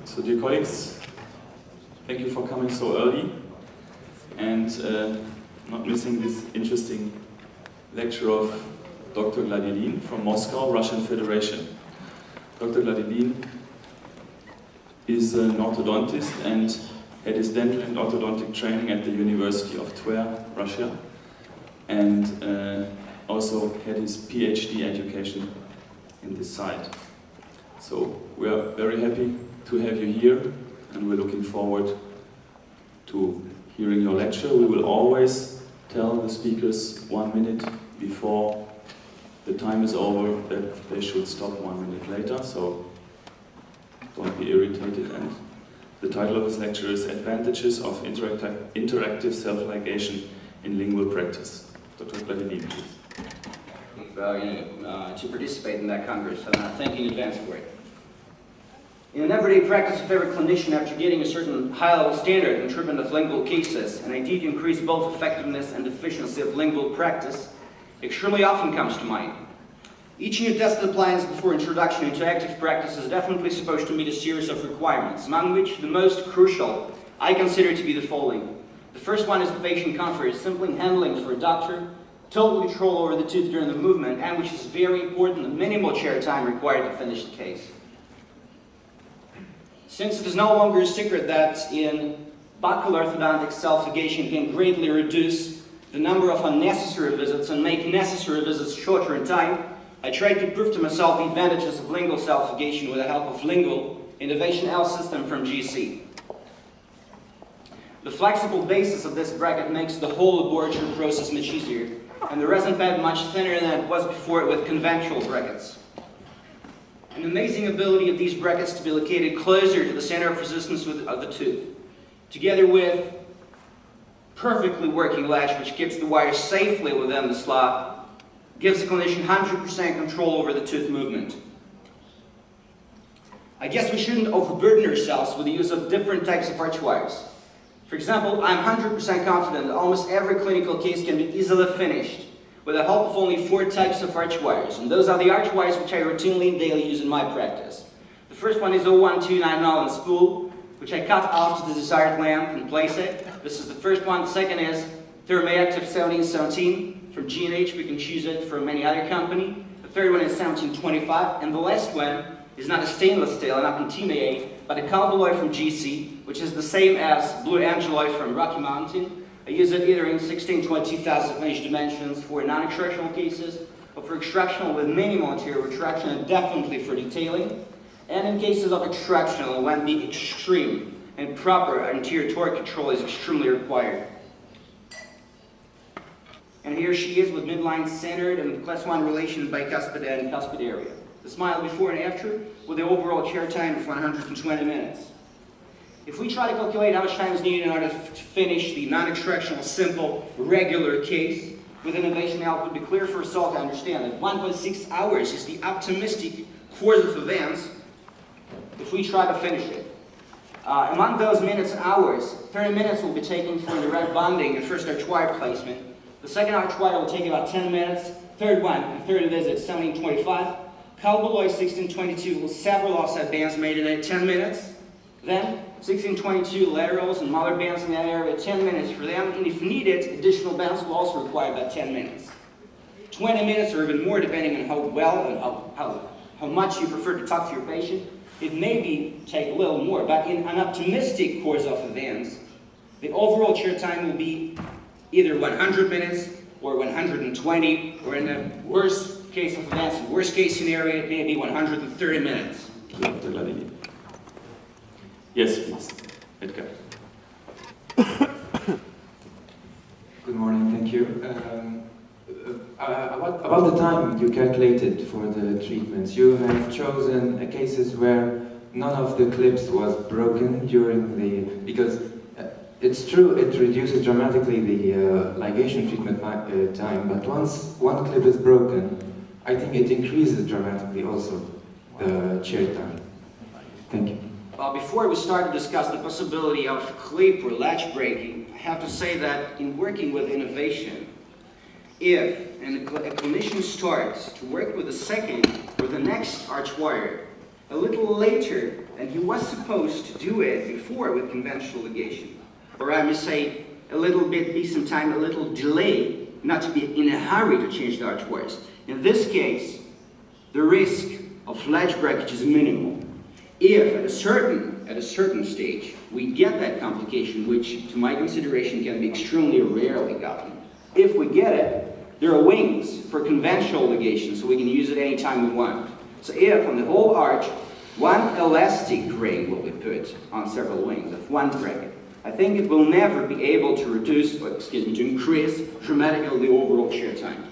So dear colleagues, thank you for coming so early and not missing this interesting lecture of Dr. Gladilin from Moscow, Russian Federation. Dr. Gladilin is an orthodontist and had his dental and orthodontic training at the University of Tver, Russia, and also had his PhD education in this site. So we are very happy to have you here, and we're looking forward to hearing your lecture. We will always tell the speakers 1 minute before the time is over that they should stop 1 minute later, so don't be irritated. And the title of this lecture is Advantages of Interactive Self-Ligation in Lingual Practice. Dr. Gladilin, please. To participate in that Congress, and thank you in advance for it. In an everyday practice of every clinician, after getting a certain high-level standard in treatment of lingual cases, an idea to increase both effectiveness and efficiency of lingual practice extremely often comes to mind. Each new tested appliance before introduction into active practice is definitely supposed to meet a series of requirements, among which the most crucial I consider to be the following. The first one is the patient comfort, simply handling for a doctor, total control over the tooth during the movement, and which is very important, the minimal chair time required to finish the case. Since it is no longer a secret that in buccal orthodontic self-ligation can greatly reduce the number of unnecessary visits and make necessary visits shorter in time, I tried to prove to myself the advantages of lingual self-ligation with the help of Lingual Innovation L system from GC. The flexible basis of this bracket makes the whole laboratory process much easier, and the resin pad much thinner than it was before with conventional brackets. An amazing ability of these brackets to be located closer to the center of resistance of the tooth, together with perfectly working latch which keeps the wire safely within the slot, gives the clinician 100% control over the tooth movement. I guess we shouldn't overburden ourselves with the use of different types of arch wires. For example, I'm 100% confident that almost every clinical case can be easily finished with the help of only 4 types of arch wires, and those are the arch wires which I routinely and daily use in my practice. The first one is 01290 Allen spool, which I cut off to the desired length and place it. This is the first one. The second is Thermoactive 1717 from G&H. We can choose it from any other company. The third one is 1725, and the last one is not a stainless steel, not an TMA8, but a Calbaloy from GC, which is the same as Blue Angeloy from Rocky Mountain. I use it either in 16/20,000 inch dimensions for non-extractional cases, or for extractional with minimal anterior retraction, and definitely for detailing. And in cases of extractional, when the extreme and proper anterior torque control is extremely required. And here she is with midline centered and class 1 relation bicuspid and cuspid area. The smile before and after with the overall chair time of 120 minutes. If we try to calculate how much time is needed in order to finish the non-extractional, simple, regular case, with innovation L, it would be clear for us all to understand that 1.6 hours is the optimistic course of events if we try to finish it. Among those minutes and hours, 30 minutes will be taken for direct bonding and first arch wire placement. The second arch wire will take about 10 minutes. Third one, and third visit, 1725. Calbaloy 1622 with several offset bands made in it, 10 minutes. Then 1622 laterals and molar bands in that area, 10 minutes for them, and if needed, additional bands will also require about 10 minutes. 20 minutes or even more depending on how well and how much you prefer to talk to your patient. It may take a little more, but in an optimistic course of events, the overall chair time will be either 100 minutes or 120, or in the worst case of events, the worst case scenario, it may be 130 minutes. Dr. Gladilin. Yes, please. Edgar. Good morning, thank you. About the time you calculated for the treatments, you have chosen cases where none of the clips was broken during the... because it's true, it reduces dramatically the ligation treatment time, but once one clip is broken, I think it increases dramatically also the chair time. Thank you. Well, before we start to discuss the possibility of clip or latch breaking, I have to say that in working with innovation, if a clinician starts to work with the second or the next arch wire a little later and he was supposed to do it before with conventional ligation. Or I must say, a little bit, be some time, a little delay, not to be in a hurry to change the arch twice. In this case, the risk of ledge breakage is minimal. If at a certain stage we get that complication, which to my consideration can be extremely rarely gotten, if we get it, there are wings for conventional ligation, so we can use it anytime we want. So if on the whole arch, one elastic ring will be put on several wings of one bracket, I think it will never be able to reduce, or excuse me, to increase dramatically the overall chair time.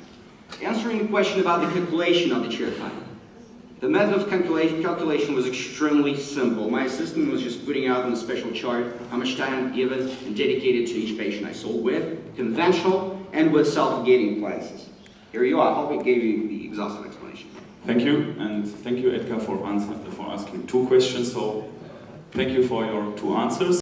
Answering the question about the calculation of the chair time. The method of calculation was extremely simple. My assistant was just putting out in a special chart how much time given and dedicated to each patient I saw with conventional and with self-gating appliances. Here you are. I hope it gave you the exhaustive explanation. Thank you, and thank you, Edgar, for asking 2 questions. So thank you for your 2 answers.